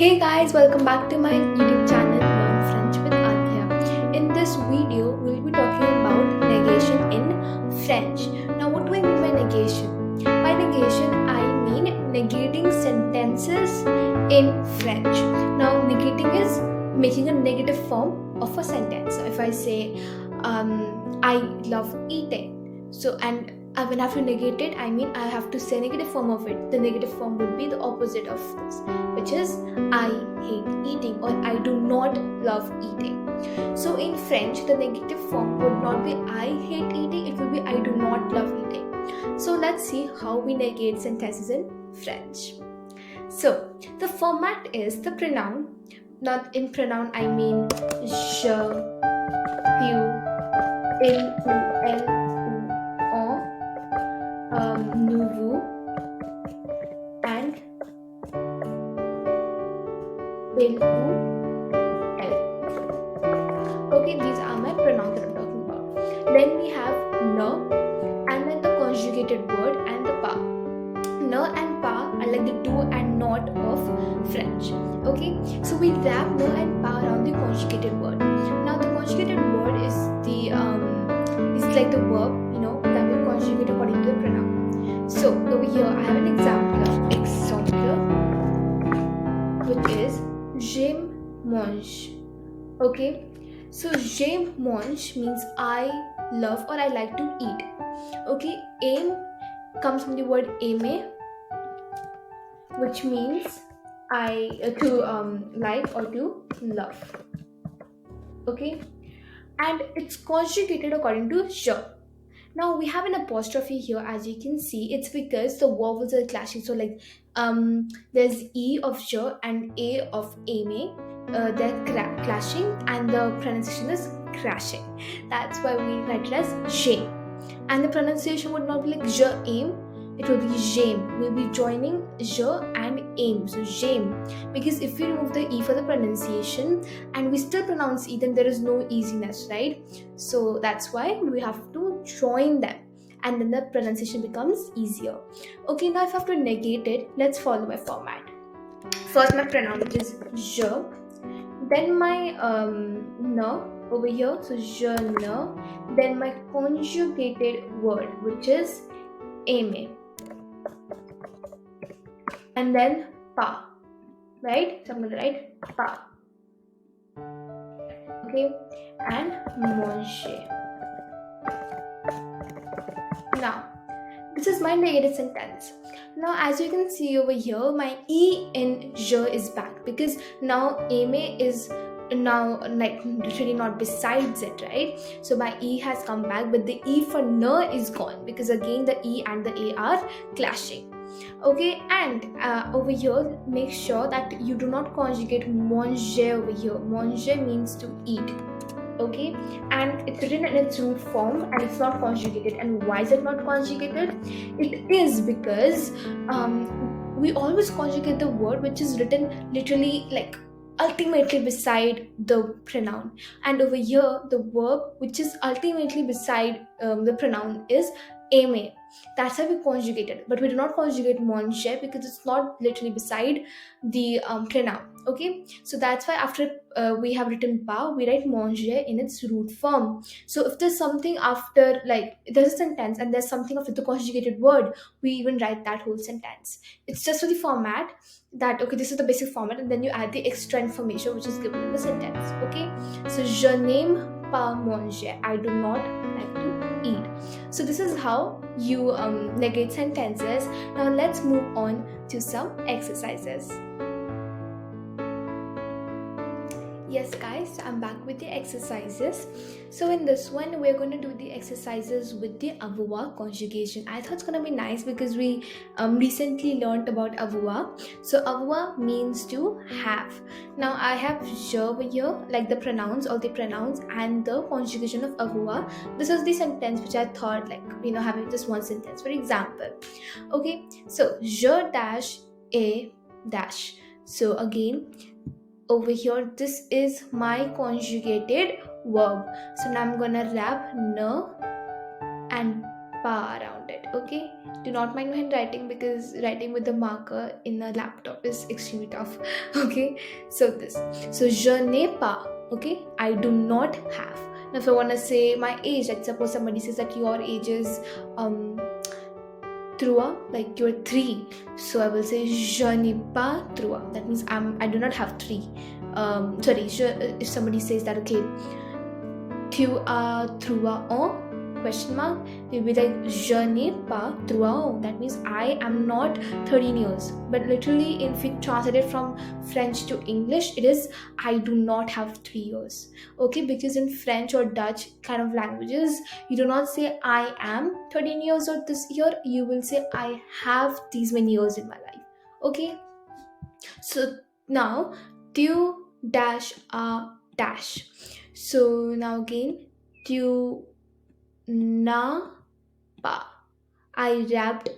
Hey guys, welcome back to my YouTube channel Learn French with Adhya. In this video, we'll be talking about negation in French. Now, what do I mean by negation? By negation, I mean negating sentences in French. Now, negating is making a negative form of a sentence. So, if I say, I love eating, when I have to negate it, I mean I have to say negative form of it. The negative form would be the opposite of this, which is I hate eating or I do not love eating. So in French, the negative form would not be I hate eating, it will be I do not love eating. So let's see how we negate sentences in French. So the format is the pronoun. Not in pronoun, I mean je, you, il, ou, elle, ou, on, nous, vous, and il, ou, elle. Okay, these are my pronouns that I'm talking about. Then we have ne, and then the conjugated word and the pa. Ne and pa are like the do and not of French. Okay, so we wrap ne and pa around the conjugated word. Now the conjugated word is like the verb, that will conjugate according to the pronoun. So over here I have an example, which is j'aime mange. Okay, so j'aime mange means I love or I like to eat. Okay, aim comes from the word aimer, which means to like or to love. Okay, and it's conjugated according to je. Now we have an apostrophe here, as you can see. It's because the vowels are clashing. So there's E of je and A of aimer. They're clashing and the pronunciation is crashing. That's why we write it as j'aime. And the pronunciation would not be like je aime, it will be j'aime. We'll be joining je and aim, so j'aime. Because if we remove the E for the pronunciation and we still pronounce E, then there is no easiness, right? So that's why we have to join them and then the pronunciation becomes easier. Okay, now if I have to negate it, let's follow my format. First my pronoun, which is je. Then my ne over here, so je ne. Then my conjugated word, which is aimer. And then pa, right? So I'm going to write pa. Okay, and manger. Now, this is my negative sentence. Now, as you can see over here, my E in je is back because now aimer is now like literally not besides it, right? So my E has come back, but the E for ne is gone because again the E and the A are clashing. Okay, and over here make sure that you do not conjugate manger over here. Manger means to eat. Okay, and it's written in its root form and it's not conjugated. And why is it not conjugated? It is because we always conjugate the word which is written literally like ultimately beside the pronoun, and over here the verb which is ultimately beside the pronoun is aimer. That's how we conjugate it, but we do not conjugate manger because it's not literally beside the pronoun. Okay, so that's why after we have written pa, we write manger in its root form. So if there's something after, like there's a sentence and there's something after the conjugated word, we even write that whole sentence. It's just for the format that, okay, this is the basic format, and then you add the extra information which is given in the sentence. Okay, so je n'aime pas manger, I do not like to eat. So this is how you negate sentences. Now let's move on to some exercises. Yes guys, I'm back with the exercises. So in this one, we're going to do the exercises with the avoir conjugation. I thought it's going to be nice because we recently learned about avoir. So avoir means to have. Now I have je over here, like the pronouns, all the pronouns and the conjugation of avoir. This is the sentence which I thought having just one sentence. For example, okay, so je dash a dash. So again, over here this is my conjugated verb. So now I'm gonna wrap ne and pa around it. Okay, do not mind my handwriting because writing with the marker in a laptop is extremely tough. Okay, so this, so je n'ai pas. Okay, I do not have. Now if I want to say my age, like suppose somebody says that your age is trois, like you're 3, so I will say je n'ai pas trois. That means I do not have 3. If somebody says that, okay, tu as 3 ans, question mark, we'll be like je n'ai pas 3 ans. That means I am not 13 years. But literally, if we translate it from French to English, it is I do not have 3 years. Okay, because in French or Dutch kind of languages, you do not say I am 13 years old this year. You will say I have these many years in my life. Okay, so now tu dash a dash. So now again, tu n'as pas. I wrapped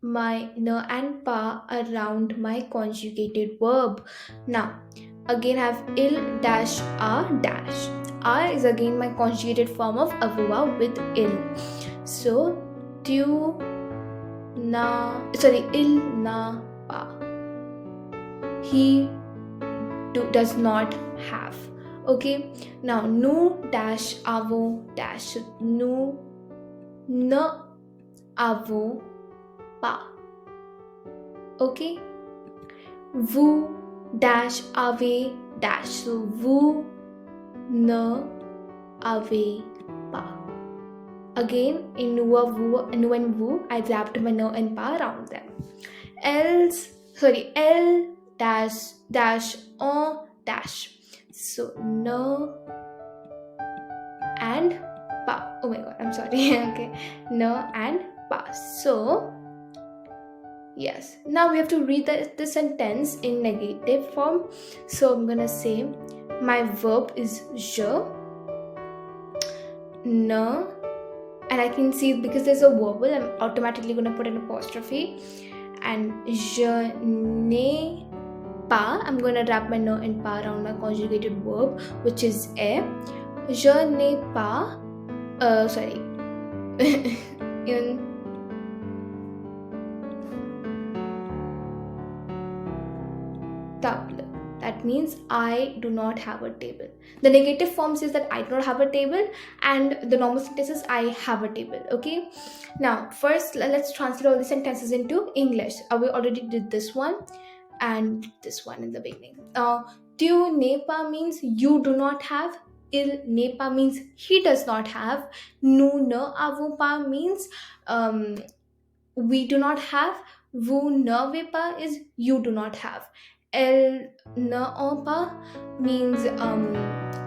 my na and pa around my conjugated verb. Now again have il dash a dash. A is again my conjugated form of avoir with il. So tu il n'a pas. He does not have. Okay, now nous dash avons dash. Nous ne avons pas. Okay, vous dash avez dash. So vous ne avez pas. Again, in nous and vous, I wrapped my ne and pas around them. Elle dash on dash. So ne and pa. Oh my god, I'm sorry. Okay, ne and pa. So yes, now we have to read the sentence in negative form. So I'm gonna say my verb is je, ne, and I can see because there's a vowel, I'm automatically gonna put an apostrophe. And je n'ai pas, I'm gonna wrap my ne and pas around my conjugated verb, which is est. Je n'ai pas une table. That means I do not have a table. The negative form says that I do not have a table, and the normal sentence is I have a table. Okay, now first let's translate all the sentences into English. We already did this one and this one in the beginning. Tu n'ai pas means you do not have. Il n'est pas means he does not have. Nous ne avons pas means we do not have. Vous n'avez pas is you do not have. Elle n'a pas means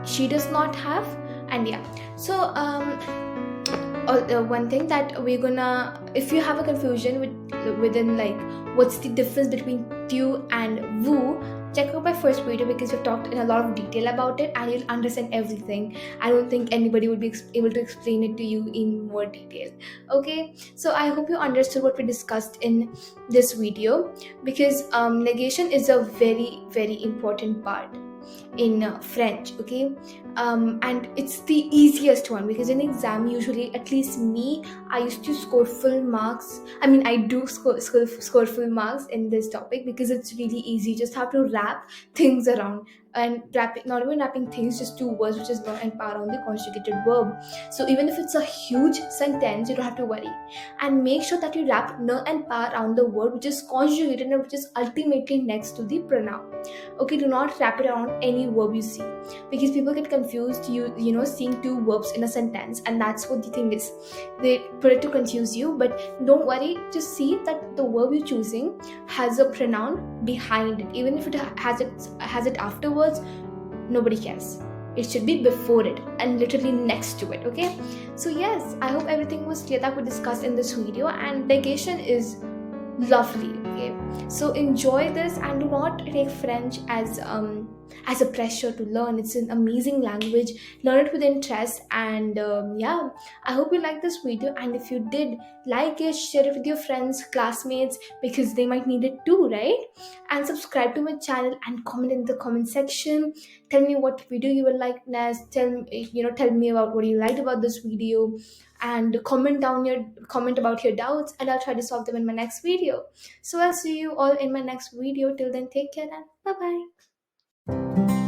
she does not have. And yeah, so one thing that we're gonna, if you have a confusion within like what's the difference between tu and vous, check out my first video because we've talked in a lot of detail about it and you'll understand everything. I don't think anybody would be able to explain it to you in more detail. Okay, so I hope you understood what we discussed in this video, because negation is a very, very important part in French. Okay, and it's the easiest one because in exam usually, at least me, I used to score full marks. I mean, I do score full marks in this topic because it's really easy. You just have to wrap things around, and not even wrapping things, just 2 words, which is ne and pas around the conjugated verb. So even if it's a huge sentence, you don't have to worry, and make sure that you wrap ne and pas around the word which is conjugated and which is ultimately next to the pronoun. Okay, do not wrap it around any verb you see, because people get confused you know seeing 2 verbs in a sentence, and that's what the thing is, they put it to confuse you. But don't worry, just see that the verb you're choosing has a pronoun behind it. Even if it has it afterwards, nobody cares. It should be before it and literally next to it. Okay, so yes, I hope everything was clear that we discussed in this video, and negation is lovely. Okay, so enjoy this and do not take French as as a pressure to learn. It's an amazing language. Learn it with interest. And yeah, I hope you liked this video. And if you did, like it, share it with your friends, classmates, because they might need it too, right? And subscribe to my channel and comment in the comment section. Tell me what video you will like next. Tell me about what you liked about this video, and comment about your doubts, and I'll try to solve them in my next video. So I'll see you all in my next video. Till then, take care and bye bye.